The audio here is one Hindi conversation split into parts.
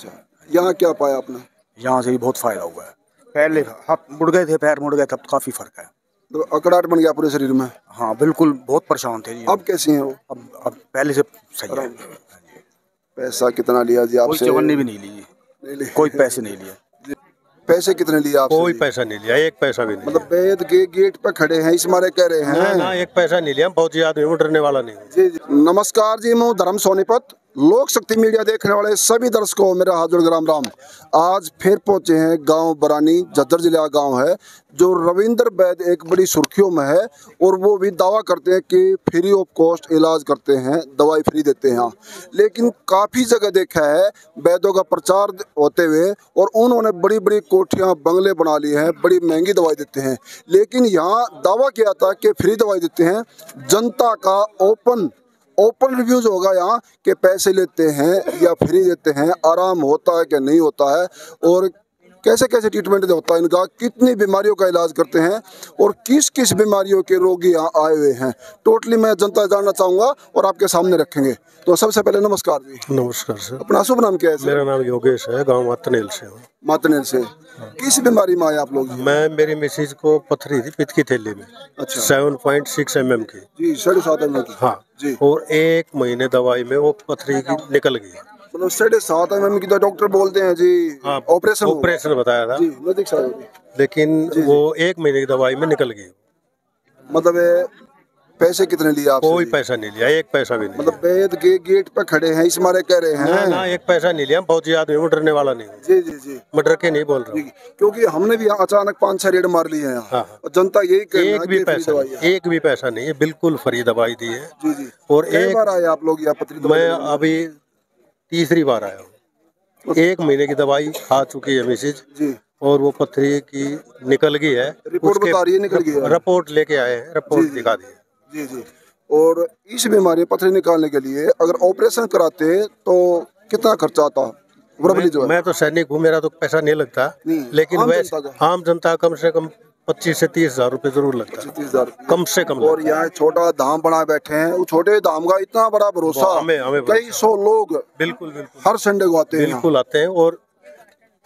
अच्छा, यहाँ क्या पाया आपने? यहाँ से भी बहुत फायदा हुआ है। पहले हाथ मुड़ गए थे, पैर मुड़ गए, तब काफी फर्क है। तो अकड़ाहट बन गया पूरे शरीर में? हाँ बिल्कुल, बहुत परेशान थे जी। अब कैसी हैं वो? अब पहले से सही है। पैसा कितना लिया जी कोई आपसे? चवन्नी भी नहीं ली जी, नहीं ली। कोई पैसे नहीं लिए। पैसे कितने लिए आपसे? कोई जी? पैसा नहीं लिया, एक पैसा भी नहीं। मतलब वैद के गेट पे खड़े हैं इस मारे कह रहे हैं? ना एक पैसा नहीं लिया, बहुत ज्यादा उठने वाला नहीं। जी जी नमस्कार जी, मैं धर्म सोनीपत। लोक शक्ति मीडिया देखने वाले सभी दर्शकों मेरा हाथ जोड़ राम राम। आज फिर पहुंचे हैं गांव बरानी, झज्जर जिले का गांव है, जो रविंद्र वैद एक बड़ी सुर्खियों में है और वो भी दावा करते हैं कि फ्री ऑफ कॉस्ट इलाज करते हैं, दवाई फ्री देते हैं। लेकिन काफ़ी जगह देखा है वैद्यों का प्रचार होते हुए और उन्होंने बड़ी बड़ी कोठियाँ बंगले बना लिए हैं, बड़ी महंगी दवाई देते हैं। लेकिन यहाँ दावा किया था कि फ्री दवाई देते हैं। जनता का ओपन रिव्यूज होगा यहाँ कि पैसे लेते हैं या फ्री देते हैं, आराम होता है कि नहीं होता है, और कैसे कैसे ट्रीटमेंट होता है इनका, कितनी बीमारियों का इलाज करते हैं और किस किस बीमारियों के रोगी यहाँ आए हुए हैं। टोटली मैं जनता जानना चाहूँगा और आपके सामने रखेंगे। तो सबसे पहले नमस्कार जी। नमस्कार सर। अपना शुभ नाम क्या है सर? मेरा नाम योगेश है, गांव मातनेल से हूँ। मातनेल से। किस बीमारी में आए आप लोग? मेरी मिसेज को पथरी थी पित्त की थैली में। अच्छा। 7.6 mm की जी, 7.5 mm की। हाँ जी। और 1 महीने दवाई में वो पथरी की निकल गई। मतलब 7.5 mm की तो डॉक्टर बोलते हैं जी। हाँ, ऑपरेशन बताया था जी, नजदीक से। लेकिन वो 1 महीने की दवाई में निकल गई। मतलब पैसे कितने लिए आपसे? कोई पैसा नहीं लिया, एक पैसा भी नहीं। मतलब वैद के गेट पे खड़े हैं इस मारे कह रहे हैं? ना एक पैसा नहीं लिया, बहुत ज्यादा उठने वाला नहीं। जी जी जी, मैं डर के नहीं बोल रहा हूँ, क्योंकि हमने भी अचानक 5-6 रेड मार लिए हैं यहाँ। और जनता यही कह रही है एक भी पैसा नहीं है, बिल्कुल फ्री दवाई दी है। जी जी। और एक बार आए आप लोग यहाँ पथरी? मैं अभी तीसरी बार आया हूँ। 1 महीने की दवाई खा चुकी है मिसेज जी, और वो पथरी की निकल गई है। रिपोर्ट बता रही है निकल गई है। रिपोर्ट लेके आए हैं, रिपोर्ट दिखा दी है। जी जी। और इस बीमारी पथरी निकालने के लिए अगर ऑपरेशन कराते तो कितना खर्चा आता? मैं तो सैनिक हूँ, मेरा तो पैसा नहीं लगता, लेकिन वैसे आम जनता कम से कम 25 से 30 हजार रुपए जरूर लगता है। 30,000 कम से कम। और यहाँ छोटा धाम बना बैठे हैं, वो छोटे धाम का इतना बड़ा भरोसा, कई 100 लोग बिल्कुल हर संडे को आते हैं। बिल्कुल आते हैं और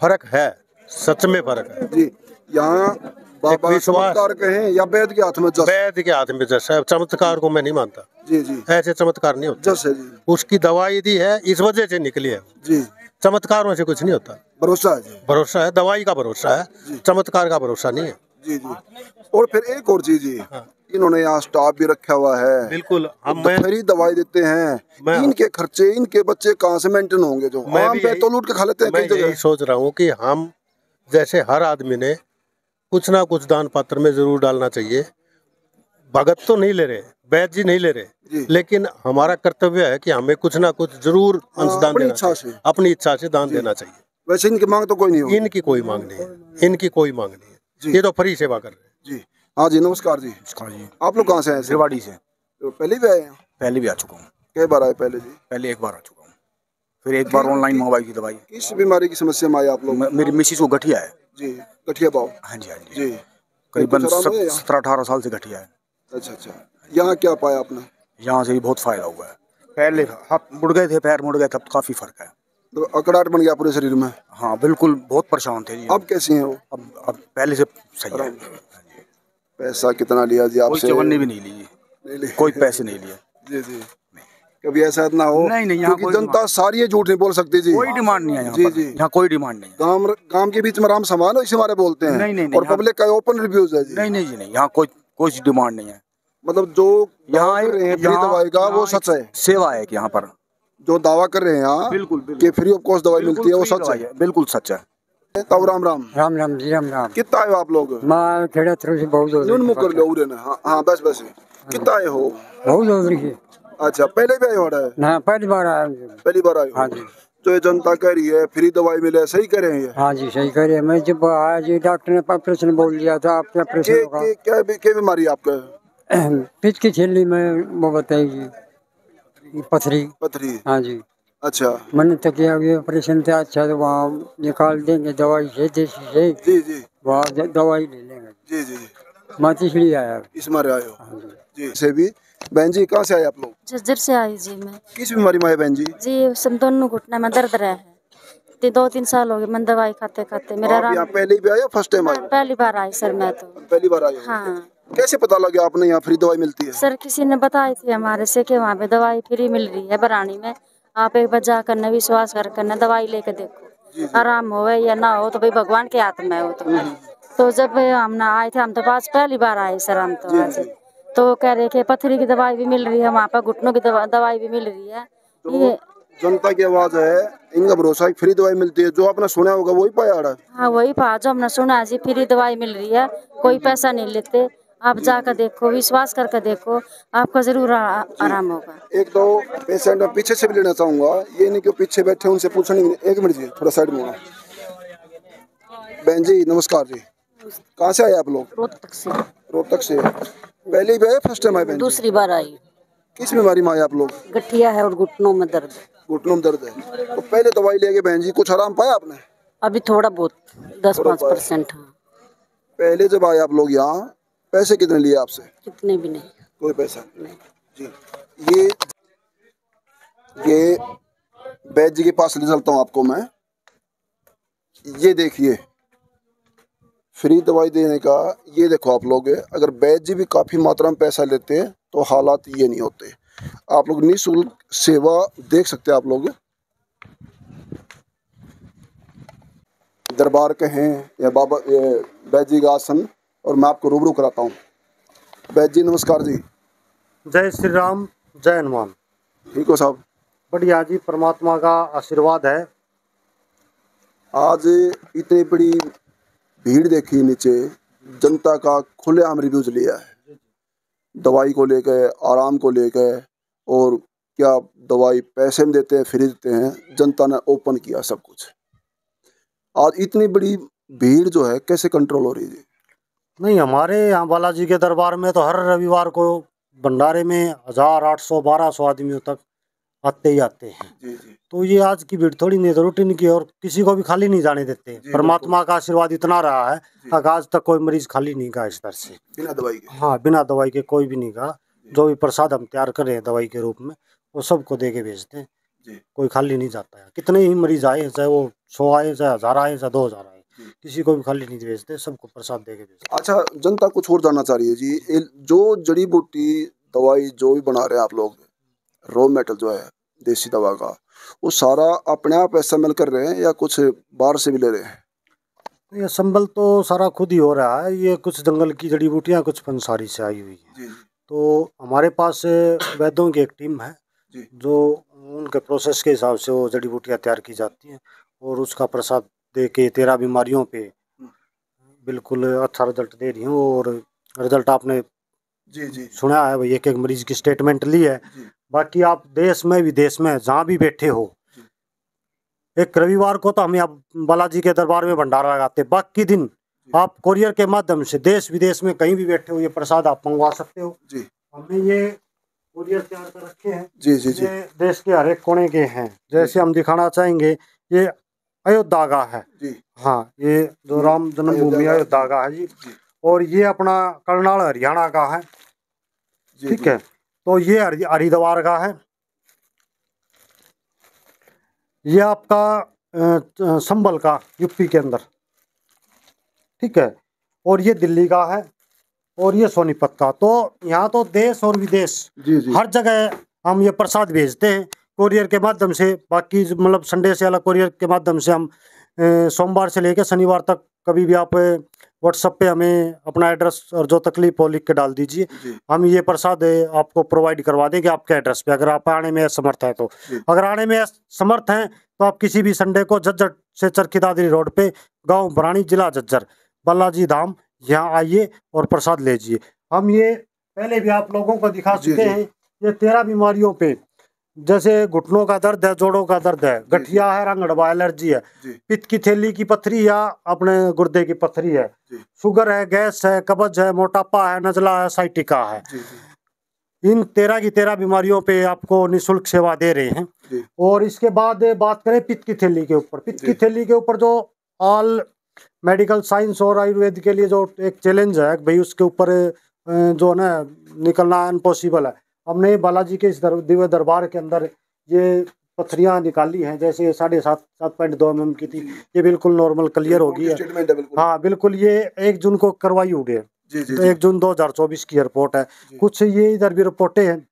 फर्क है, सच में फर्क है जी। यहाँ बाबा चमत्कार कहें या वैद के हाथ में जस? वैद के हाथ में जस है। चमत्कार को मैं नहीं मानता जी जी, ऐसे चमत्कार नहीं होता। जस है जी। उसकी दवाई दी है, इस वजह से निकली है जी। चमत्कारों से कुछ नहीं होता। भरोसा है जी। भरोसा है, दवाई का भरोसा है, चमत्कार का भरोसा नहीं है। जी जी। और फिर एक और चीज जी, इन्होंने यहाँ स्टाफ भी रखा हुआ है। बिल्कुल, हम फ्री दवाई देते हैं। इनके खर्चे, इनके बच्चे कहाँ से मेंटेन होंगे? जो आम पे तो लूट के खा लेते हैं। मैं यही सोच रहा हूँ कि हम जैसे हर आदमी ने कुछ ना कुछ दान पात्र में जरूर डालना चाहिए। भगत तो नहीं ले रहे, वैद्य जी नहीं ले रहे, लेकिन हमारा कर्तव्य है कि हमें कुछ ना कुछ जरूर अंशदान देना चाहिए, अपनी इच्छा से दान देना चाहिए। वैसे इनकी मांग तो कोई नहीं होगी? इनकी कोई मांग नहीं है, इनकी कोई मांग नहीं है, ये तो फ्री सेवा कर रहे हैं। जी हाँ जी, नमस्कार जी। जी। आप लोग कहाँ से हैं? रेवाड़ी से। तो पहले भी आए हैं? पहले भी आ चुका हूँ। कई बार आए पहले जी? पहले एक बार आ चुका हूँ, फिर एक बार ऑनलाइन मंगवाई थी दवाई। किस बीमारी की समस्या में आए आप लोग? मेरी मिसेज को गठिया है जी। गठिया पाओ? हाँ जी हाँ जी। करीबन 17-18 साल से गठिया है। अच्छा अच्छा। यहाँ क्या पाया आपने? यहाँ से भी बहुत फायदा हुआ है। पहले हाथ मुड़ गए थे, पैर मुड़ गए, तब काफी फर्क है। तो अकड़ाहट बन गया पूरे शरीर में? हाँ बिल्कुल, बहुत परेशान थे जी। अब कैसी हैं वो? अब पहले से सही है। पैसा कितना लिया जी आपसे? कोई चवन्नी भी नहीं ली जी, नहीं ली। कोई पैसे नहीं लिए। जी जी। कभी ऐसा ना हो? नहीं, क्योंकि जनता सारी है, झूठ नहीं बोल सकती जी। कोई डिमांड नहीं है यहाँ जी पर। जी। यहाँ कोई डिमांड नहीं है। गांव के बीच में राम समान इसी बारे बोलते हैं। नहीं, और पब्लिक का ओपन रिव्यूज है जी। नहीं जी, नहीं, यहाँ कोई डिमांड नहीं है। मतलब जो यहाँ दवाई का वो सच है, सेवा है कि यहाँ पर जो दावा कर रहे हैं यहाँ बिल्कुल कि फ्री ऑफ कॉस्ट दवाई मिलती है, वो सच है? बिल्कुल सच है। तब राम राम। राम राम जी, राम राम। कितना आए हो आप लोग? मैं खेड़ा थ्रू से बहुत मुख कर लो उरे ना। हाँ बस बस। कितना आए हो? बहुत। अच्छा, पहले भी आए हो? ना, पहली बार आया। पहली बार आए हो? हाँ जी। तो ये जनता कह रही है फ्री दवाई मिले, सही कह रहे हैं? हाँ जी सही कह रहे हैं। मैं जब आया जी, डॉक्टर ने ऑपरेशन बोल दिया था, आपके ऑपरेशन होगा। क्या बीमारी है आपका? पित्त की थैली में वो बताई जी, पथरी। हाँ जी। अच्छा। मैंने तो किया ऑपरेशन था। अच्छा, तो वहाँ निकाल देंगे दवाई से, देसी से। जी जी। वहाँ दवाई ले लेंगे। जी जी। मैं इसलिए आया। इस मारे आए हो? जी। से भी बहन जी, कहाँ से आए आप लोग? झज्जर से आई जी मैं। किस बीमारी में आए बहन जी? जी, दोनों घुटने में दर्द रहा है। 2-3 साल हो गए मन दवाई खाते खाते। मेरा आप आराम यहाँ पहले भी आए या फर्स्ट टाइम आए? पहली बार आई सर मैं तो। पहली बार आए हो? हाँ कैसे पता लगा आपने यहाँ फ्री दवाई मिलती है? सर, किसी ने बताई थी हमारे से कि वहाँ पे दवाई फ्री मिल रही है बरानी में। आप एक बार जा करना विश्वास कर करना दवाई लेके देखो, आराम हो या ना हो तो भाई भगवान के हाथ में हो। तो जब हम ना आए थे, हम तो पास पहली बार आए सर हम तो आज, तो कह रहे कि पथरी की दवाई भी मिल रही है वहाँ पर, घुटनों की दवाई भी मिल रही है। ये जनता की आवाज है, इनका भरोसा है फ्री दवाई मिलती है। जो आपने सुना होगा वही पाया आड़ा? हाँ वही पा जो हमने सुना है जी, फ्री दवाई मिल रही है, कोई पैसा नहीं लेते। आप जाकर देखो, विश्वास करके देखो, आपका जरूर आराम होगा। एक दो पेशेंट मैं पीछे से भी लेना चाहूंगा, ये नहीं कि पीछे बैठे उनसे पूछने। एक मिनट जी, थोड़ा साइड में आओ। बहन जी नमस्कार जी, कहाँ से आए आप लोग? रोहतक से। रोहतक से। पहले भी आए फर्स्ट टाइम आए? बहन जी दूसरी बार आई। किस बीमारी में आए आप लोग? गठिया है और घुटनों में दर्द। घुटनों में दर्द है। तो पहले दवाई लेके बहन जी कुछ आराम पाया आपने? अभी थोड़ा बहुत 10-5%। हाँ पहले जब आए आप लोग यहाँ, पैसे कितने लिए आपसे? कितने भी नहीं। कोई पैसा नहीं जी। ये वैद्य जी के पास ले चलता हूँ आपको मैं। ये देखिए फ्री दवाई देने का, ये देखो आप लोग, अगर वैद्य जी भी काफ़ी मात्रा में पैसा लेते हैं तो हालात ये नहीं होते। आप लोग निःशुल्क सेवा देख सकते हैं आप लोग। दरबार के हैं या बाबा वैद्य जी का आसन, और मैं आपको रूबरू कराता हूँ। वैद्य जी नमस्कार जी। जय श्री राम, जय हनुमान। ठीक हो साहब? बढ़िया जी, परमात्मा का आशीर्वाद है। आज इतनी बड़ी भीड़ देखी नीचे, जनता का खुलेआम रिव्यूज लिया है दवाई को लेकर, आराम को लेकर, और क्या दवाई पैसे में देते हैं, फ्री देते हैं, जनता ने ओपन किया सब कुछ। आज इतनी बड़ी भीड़ जो है कैसे कंट्रोल हो रही है? नहीं, हमारे यहाँ बालाजी के दरबार में तो हर रविवार को भंडारे में 1800-1200 आदमियों तक आते ही आते हैं। जी जी। तो ये आज की भीड़ थोड़ी नहीं, तो रूटीन की, और किसी को भी खाली नहीं जाने देते। परमात्मा का आशीर्वाद इतना रहा है कि आज तक कोई मरीज खाली नहीं गया इस तरह से, बिना दवाई के। हाँ बिना दवाई के कोई भी नहीं गया। जो भी प्रसाद हम तैयार कर रहे हैं दवाई के रूप में, वो सबको दे के भेजते हैं। कोई खाली नहीं जाता है। कितने ही मरीज आए, चाहे वो 100 आए, चाहे 1000 आए, चाहे 2000 आए, किसी को भी खाली नहीं भेजते, सबको प्रसाद दे के भेजते। अच्छा, जनता कुछ और जानना चाह रही है जी, जो जड़ी बूटी दवाई जो भी बना रहे हैं आप लोग, रॉ मेटल जो है देसी दवा का, वो सारा अपने आप एसएमएल कर रहे हैं या कुछ बाहर से भी ले रहे हैं? ये संबल तो सारा खुद ही हो रहा है। ये कुछ जंगल की जड़ी बूटियाँ, कुछ पंसारी से आई हुई है। तो हमारे पास वैद्यों की एक टीम है जो उनके प्रोसेस के हिसाब से वो जड़ी बूटियाँ तैयार की जाती हैं, और उसका प्रसाद दे के 13 बीमारियों पे बिल्कुल अच्छा रिजल्ट दे रही हूँ। और रिजल्ट आपने सुना है भाई, एक एक मरीज की स्टेटमेंट ली है। बाकी आप देश में विदेश में जहाँ भी बैठे हो, एक रविवार को तो हम यहाँ बालाजी के दरबार में भंडारा लगाते, बाकी दिन आप कोरियर के माध्यम से देश विदेश में कहीं भी बैठे हो ये प्रसाद आप मंगवा सकते हो। हमने ये कोरियर तैयार कर रखे हैं। ये देश के हर एक कोने के हैं। जैसे हम दिखाना चाहेंगे, ये अयोध्या का है। हाँ, ये जो राम जन्मभूमि अयोध्या का है जी। और ये अपना करनाल हरियाणा का है। ठीक है, तो ये हरिद्वार का है। ये आपका संबल का, यूपी के अंदर। ठीक है, और ये दिल्ली का है, और ये सोनीपत का। तो यहाँ तो देश और विदेश हर जगह हम ये प्रसाद भेजते हैं कोरियर के माध्यम से। बाकी मतलब संडे से अलग कोरियर के माध्यम से हम सोमवार से लेकर शनिवार तक कभी भी आप व्हाट्सएप पे हमें अपना एड्रेस और जो तकलीफ हो लिख के डाल दीजिए। हम ये प्रसाद आपको प्रोवाइड करवा देंगे आपके एड्रेस पे, अगर आप आने में असमर्थ है तो। अगर आने में असमर्थ हैं तो आप किसी भी संडे को झज्जर से चरखी दादरी रोड पे, गांव बरानी, जिला झज्जर, बालाजी धाम, यहाँ आइए और प्रसाद लीजिए। हम ये पहले भी आप लोगों को दिखा चुके हैं। ये 13 बीमारियों पे, जैसे घुटनों का दर्द है, जोड़ों का दर्द है, गठिया है, रंगड़वा एलर्जी है, पित्त की थैली की पथरी या अपने गुर्दे की पथरी है, शुगर है, गैस है, कब्ज है, मोटापा है, नजला है, साइटिका है। इन 13 की 13 बीमारियों पे आपको निःशुल्क सेवा दे रहे हैं। और इसके बाद बात करें पित्त की थैली के ऊपर। पित्त की थैली के ऊपर जो ऑल मेडिकल साइंस और आयुर्वेद के लिए जो एक चैलेंज है भाई, उसके ऊपर जो है ना निकलना इम्पॉसिबल है। हमने बालाजी के इस दिव्य दरबार के अंदर ये पथरियाँ निकाली हैं, जैसे 7.2 mm की थी, ये बिल्कुल नॉर्मल क्लियर हो गई है। स्टेटमेंट है बिल्कुल। हाँ बिल्कुल, ये 1 जून को करवाई हुई है। जी जी तो 1 जून 2024 की रिपोर्ट है। कुछ ये इधर भी रिपोर्टें हैं,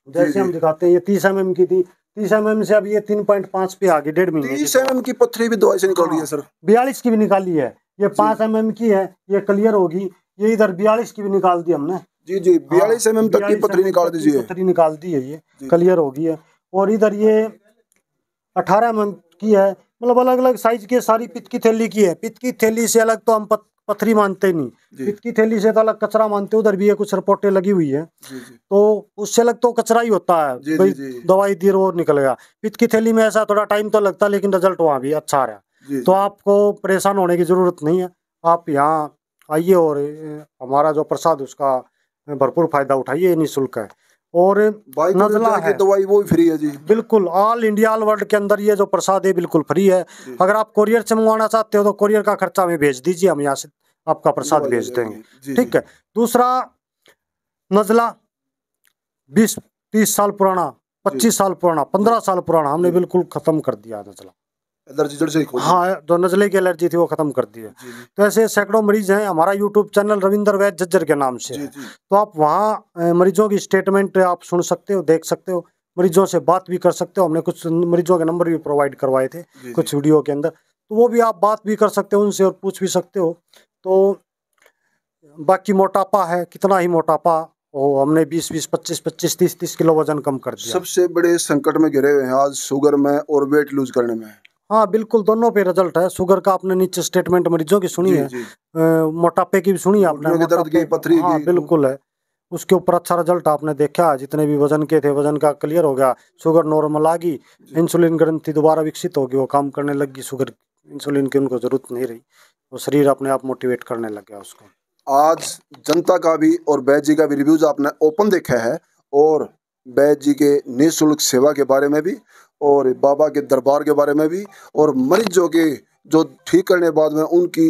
जैसे हम दिखाते हैं, ये 30 mm की थी, 30 mm से अब ये 3.5 पे आ गई 1.5 महीने। 30 mm की पथरी भी दवाई से निकल रही है सर। 42 की भी निकाली है, ये 5 mm की है, ये क्लियर होगी। ये इधर 42 की भी निकाल दी हमने। जी जी 42 mm तक की पथरी निकाल दीजिए। पथरी निकाल दी है, ये क्लियर होगी है। और इधर ये 18 mm की है, मतलब अलग अलग साइज के सारी पित्त की थैली की है। पित्त की थैली से अलग तो हम पथरी मानते नहीं, पित्त की थैली से तो अलग कचरा मानते। उधर भी ये कुछ रिपोर्टें लगी हुई है, तो उससे अलग तो कचरा ही होता है भाई, दवाई दी और निकल गया। पित्त की थैली में ऐसा थोड़ा टाइम तो लगता है, लेकिन रिजल्ट वहाँ भी अच्छा आ रहा। तो आपको परेशान होने की जरूरत नहीं है, आप यहाँ आइए और हमारा जो प्रसाद उसका भरपूर फायदा उठाइए, निःशुल्क है। और नजला है दवाई वो भी फ्री है जी, बिल्कुल। ऑल इंडिया ऑल वर्ल्ड के अंदर ये जो प्रसाद है बिल्कुल फ्री है। अगर आप कोरियर से मंगवाना चाहते हो तो कोरियर का खर्चा हमें भेज दीजिए, हम यहाँ से आपका प्रसाद भेज देंगे, ठीक है। दूसरा, नजला 20-30 साल पुराना, 25 साल पुराना, 15 साल पुराना, हमने बिल्कुल खत्म कर दिया नजला। एलर्जी जड़ से हाँ, जो नजले की एलर्जी थी वो खत्म कर दी है। तो ऐसे सैकड़ों मरीज हैं। हमारा यूट्यूब चैनल रविंदर वैद झज्जर के नाम से है, तो आप वहाँ मरीजों की स्टेटमेंट आप सुन सकते हो, देख सकते हो, मरीजों से बात भी कर सकते हो। हमने कुछ मरीजों के नंबर भी प्रोवाइड करवाए थे कुछ वीडियो के अंदर, तो वो भी आप बात भी कर सकते हो उनसे और पूछ भी सकते हो। तो बाकी मोटापा है, कितना ही मोटापा हो, हमने 20-20, 25-25, 30-30 किलो वजन कम कर दिया। सबसे बड़े संकट में घिरे हुए हैं आज शुगर में और वेट लूज करने में। हाँ बिल्कुल, दोनों पे रिजल्ट है। शुगर का आपने नीचे स्टेटमेंट मरीजों की सुनी है, मोटापे की भी सुनी आपने, दर्द की, पथरी की, हाँ बिल्कुल है, उसके ऊपर अच्छा रिजल्ट आपने देखा। जितने भी वजन के थे, वजन का क्लियर हो गया, शुगर नॉर्मल आ गई, इंसुलिन ग्रंथि दोबारा विकसित होगी, वो काम करने लगी, शुगर इंसुलिन की उनको जरूरत नहीं रही, वो शरीर अपने आप मोटिवेट करने लग गया उसको। आज जनता का भी और वैद्य जी का भी रिव्यूज आपने ओपन देखा है, और वैद्य जी के निःशुल्क सेवा के बारे में भी, और बाबा के दरबार के बारे में भी, और मरीजों के जो ठीक करने के बाद में उनकी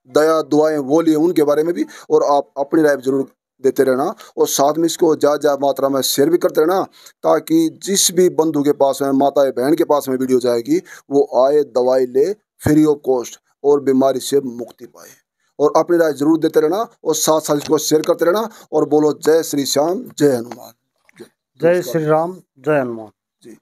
दया दुआएं वो लिए उनके बारे में भी। और आप अपनी राय जरूर देते रहना, और साथ में इसको ज़्यादा मात्रा में शेयर भी करते रहना, ताकि जिस भी बंधु के पास में, माता बहन के पास में वीडियो जाएगी, वो आए, दवाई ले फ्री ऑफ कॉस्ट और बीमारी से मुक्ति पाए। और अपनी राय जरूर देते रहना, और साथ साथ इसको शेयर करते रहना, और बोलो जय श्री श्याम, जय हनुमान, जय श्री राम, जय हनुमान जी।